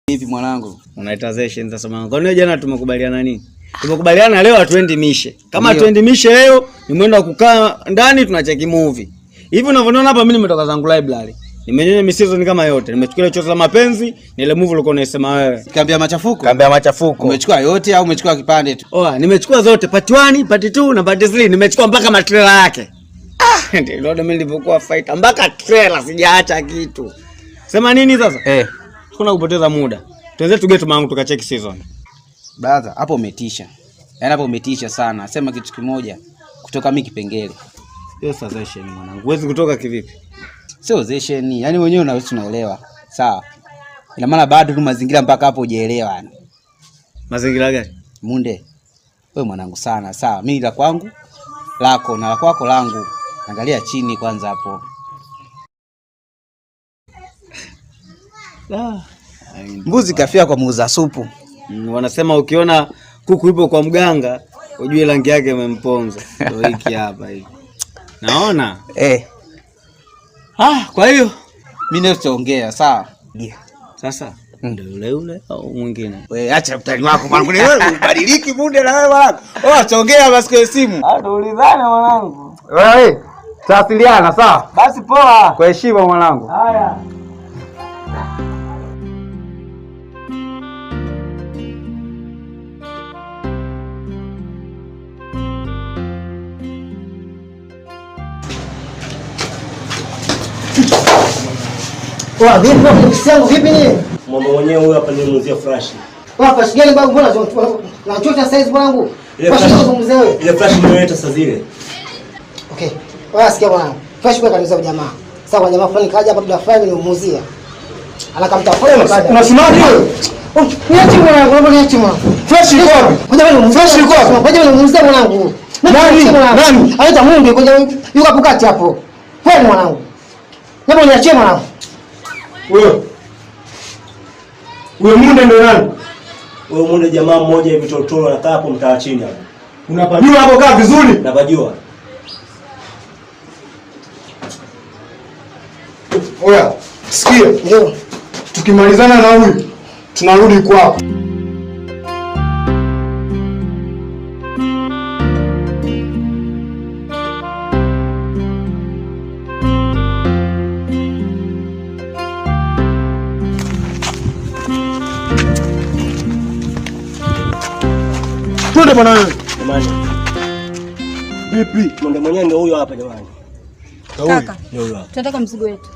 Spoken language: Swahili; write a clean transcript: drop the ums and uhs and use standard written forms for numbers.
Hivi mwanangu, unaita session sasa mwanangu. Kwa nini jana tumekubaliana nini? Tumekubaliana leo hatuendi mishe. Kama hatuendi mishe leo, ni mwenda kukaa ndani tunacheki movie. Hivi unavyoona hapa mimi nimetoka zangu library. Nimenyonya miseason kama yote. Nimechukua ile chozo la mapenzi, ni ile movie ulikuwa unasema wewe. Kaambia machafuko? Kaambia machafuko. Umechukua yote au umechukua kipande tu? Nimechukua zote, part 1, part 2 na part 3. Nimechukua mpaka matrailer yake. Ndio mimi nilipokuwa fighter mpaka trailer sijaacha kitu. Sema nini sasa? Kuna kupoteza muda. Tuanze tugetu mangu tukacheki season. Brother, hapo umetisha. Yaani hapo umetisha sana. Sema kitu kimoja kutoka mimi kipengele. Hiyo sensation mwanangu. Huwezi kutoka kivipi? Sio sensation. Yaani wenyewe unaelewa. Sawa. Ina maana bado tu mazingira mpaka hapo hujaelewa yani. Mazingira gani? Munde. Wewe mwanangu sana. Sawa. Mimi la kwangu lako na la kwako langu. Angalia chini kwanza hapo. Mbuzi kafia kwa muuza supu. Wanasema ukiona kuku ipo kwa mganga, ujue rangi yake imemponza. Ndio hiki hapa hivi. Naona? Kwa hiyo mimi leo tutaongea, sawa? Sasa ndio yule au mwingine? Wewe acha mtani wako mwanangu, wewe ubadiliki munde na wewe mwanangu. Tutaongea basi kwa simu. Tuulizane mwanangu. Wewe tawasiliana, sawa? Basi poa. Kwa heshima mwanangu. Haya. Vipi ni? Mama mwenyewe huyu hapa nimuuzia flash. Flash gani babu, mbona unachota size mwanangu? Ile flash nimeleta sasa zile. Okay. Sikia bwana. Flash kwa kanisa jamaa. Sasa kwa jamaa fulani kaja hapa bila fulani nimemuuzia. Anakamtafuta baada. Unasemaje wewe? Niache mwanangu, niache mwanangu. Flash iko wapi? Flash iko wapi? Ngoja nimuuzie mwanangu. Nani? Anaita Mungu ngoja yuko hapo kati hapo. Kwani mwanangu. Hebu niachie mwanangu. Wewe munde ndio nani? Wewe munde jamaa mmoja hivi totoro anakaa hapo mtaa chini hapo. Unapajua hapo kaa vizuri? Napajua. Oya, sikia. Ndio. Tukimalizana na huyu tunarudi kwako. Twende bwana wewe. Jamani. Vipi? Munde mwenyewe ndio huyo hapa jamani. Kaka. Tunataka mzigo wetu.